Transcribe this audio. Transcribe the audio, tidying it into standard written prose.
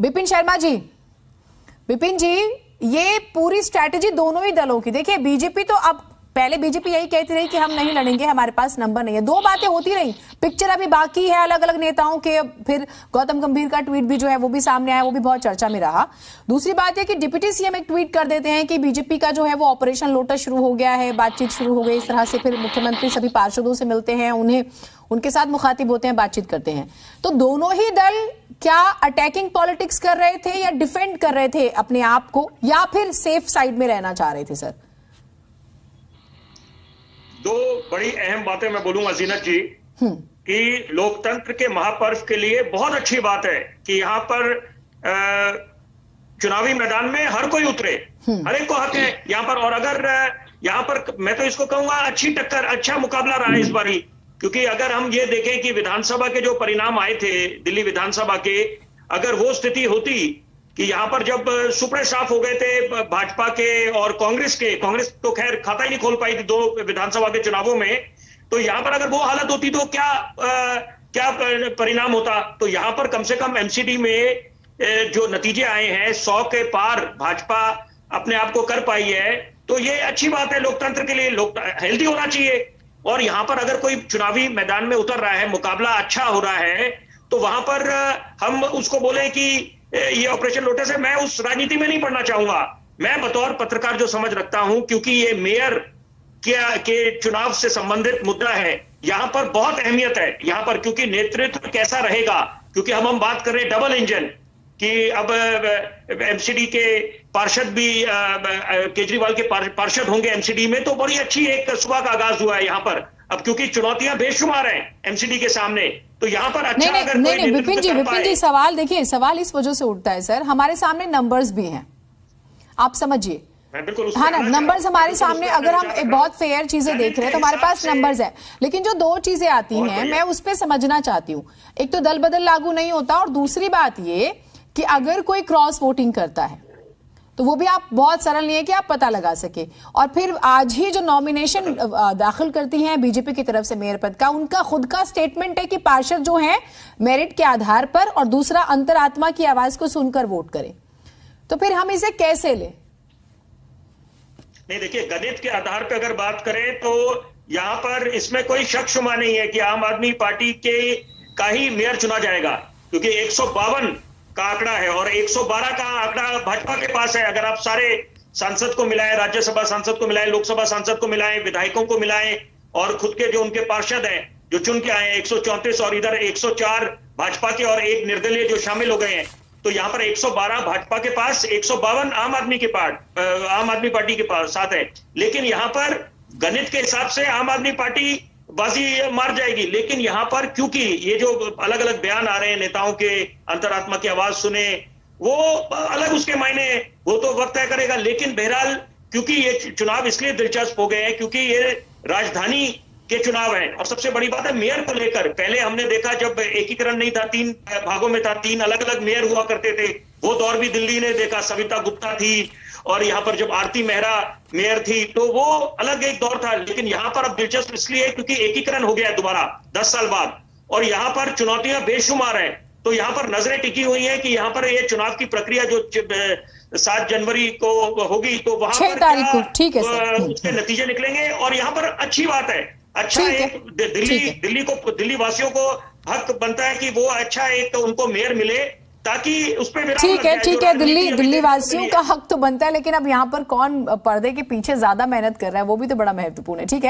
विपिन शर्मा जी, विपिन जी, ये पूरी स्ट्रैटेजी दोनों ही दलों की, देखिए बीजेपी तो अब पहले बीजेपी यही कहती रही कि हम नहीं लड़ेंगे, हमारे पास नंबर नहीं है, दो बातें होती रही, पिक्चर अभी बाकी है अलग अलग नेताओं के। फिर गौतम गंभीर का ट्वीट भी जो है वो भी सामने आया, वो भी बहुत चर्चा में रहा। दूसरी बात है कि डिप्टी सीएम एक ट्वीट कर देते हैं कि बीजेपी का जो है वो ऑपरेशन लोटस शुरू हो गया है, बातचीत शुरू हो गई इस तरह से। फिर मुख्यमंत्री सभी पार्षदों से मिलते हैं, उन्हें उनके साथ मुखातिब होते हैं, बातचीत करते हैं। तो दोनों ही दल क्या अटैकिंग पॉलिटिक्स कर रहे थे या डिफेंड कर रहे थे अपने आप को, या फिर सेफ साइड में रहना चाह रहे थे? सर, दो बड़ी अहम बातें मैं बोलूंगा जीनत जी, कि लोकतंत्र के महापर्व के लिए बहुत अच्छी बात है कि यहाँ पर चुनावी मैदान में हर कोई उतरे, हर एक को हक है यहाँ पर। और अगर यहाँ पर मैं तो इसको कहूंगा अच्छी टक्कर, अच्छा मुकाबला रहा है इस बारी, क्योंकि अगर हम ये देखें कि विधानसभा के जो परिणाम आए थे दिल्ली विधानसभा के, अगर वो स्थिति होती कि यहाँ पर जब सुपड़े साफ हो गए थे भाजपा के और कांग्रेस के, कांग्रेस तो खैर खाता ही नहीं खोल पाई थी दो विधानसभा के चुनावों में, तो यहाँ पर अगर वो हालत होती तो क्या परिणाम होता। तो यहाँ पर कम से कम एमसीडी में जो नतीजे आए हैं 100 के पार भाजपा अपने आप को कर पाई है, तो ये अच्छी बात है लोकतंत्र के लिए। हेल्दी होना चाहिए। और यहाँ पर अगर कोई चुनावी मैदान में उतर रहा है, मुकाबला अच्छा हो रहा है, तो वहां पर हम उसको बोले कि ये ऑपरेशन लोटस है, मैं उस राजनीति में नहीं पढ़ना चाहूंगा। मैं बतौर पत्रकार जो समझ रखता हूं, क्योंकि ये मेयर के चुनाव से संबंधित मुद्दा है, यहां पर बहुत अहमियत है यहाँ पर, क्योंकि नेतृत्व कैसा रहेगा, क्योंकि हम बात कर रहे हैं डबल इंजन कि अब एमसीडी के पार्षद भी केजरीवाल के पार्षद होंगे एमसीडी में, तो बड़ी अच्छी एक सुबह का आगाज हुआ है यहाँ पर। अब क्योंकि चुनौतियां बेशुमार हैं एमसीडी के सामने, तो यहाँ पर अच्छा नहीं, विपिन जी सवाल देखिए, सवाल इस वजह से उठता है सर, हमारे सामने नंबर्स भी हैं, आप समझिए। हाँ ना, नंबर्स हमारे सामने, अगर हम बहुत फेयर चीजें देख रहे हैं तो हमारे पास नंबर्स हैं, लेकिन जो दो चीजें आती हैं मैं उस पर समझना चाहती हूँ। एक तो दल बदल लागू नहीं होता, और दूसरी बात ये कि अगर कोई क्रॉस वोटिंग करता है तो वो भी आप बहुत सरल नहीं है कि आप पता लगा सके। और फिर आज ही जो नॉमिनेशन दाखिल करती हैं बीजेपी की तरफ से मेयर पद का, उनका खुद का स्टेटमेंट है कि पार्षद जो हैं मेरिट के आधार पर, और दूसरा अंतरात्मा की आवाज को सुनकर वोट करें। तो फिर हम इसे कैसे लें? नहीं, देखिए गणित के आधार पर अगर बात करें तो यहाँ पर इसमें कोई शक शुबा नहीं है कि आम आदमी पार्टी के का ही मेयर चुना जाएगा, क्योंकि 152 का आंकड़ा है और 112 का आंकड़ा भाजपा के पास है। अगर आप सारे सांसद को मिलाएं, राज्यसभा सांसद को मिलाएं, लोकसभा सांसद को मिलाएं, विधायकों को मिलाएं, और खुद के जो उनके पार्षद हैं जो चुन के आए हैं 134, और इधर 104 भाजपा के और एक निर्दलीय जो शामिल हो गए हैं, तो यहाँ पर 112 भाजपा के पास, 152 आम आदमी पार्टी के पास साथ है। लेकिन यहाँ पर गणित के हिसाब से आम आदमी पार्टी बाजी मार जाएगी। लेकिन यहाँ पर क्योंकि ये जो अलग अलग बयान आ रहे हैं नेताओं के, अंतरात्मा की आवाज सुने, वो अलग उसके मायने, वो तो वक्त तय करेगा। लेकिन बहरहाल क्योंकि ये चुनाव इसलिए दिलचस्प हो गए हैं क्योंकि ये राजधानी के चुनाव हैं, और सबसे बड़ी बात है मेयर को लेकर। पहले हमने देखा जब एकीकरण नहीं था, 3 भागों में था, 3 अलग अलग मेयर हुआ करते थे, वो दौर भी दिल्ली ने देखा। सविता गुप्ता थी, और यहाँ पर जब आरती मेहरा मेयर थी, तो वो अलग एक दौर था। लेकिन यहाँ पर अब दिलचस्प इसलिए क्योंकि एकीकरण हो गया है दोबारा 10 साल बाद, और यहाँ पर चुनौतियां बेशुमार हैं। तो यहाँ पर नजरें टिकी हुई हैं कि यहाँ पर ये चुनाव की प्रक्रिया जो 7 जनवरी को होगी, तो वहां 6 तारीख को, ठीक है सर, उसके नतीजे निकलेंगे। और यहाँ पर अच्छी बात है, अच्छा एक दिल्ली वासियों को हक बनता है कि वो अच्छा एक तो उनको मेयर मिले, ताकि उस पर ठीक है, दिल्ली वासियों का हक तो बनता है, लेकिन अब यहाँ पर कौन पर्दे के पीछे ज्यादा मेहनत कर रहा है वो भी तो बड़ा महत्वपूर्ण है। ठीक है।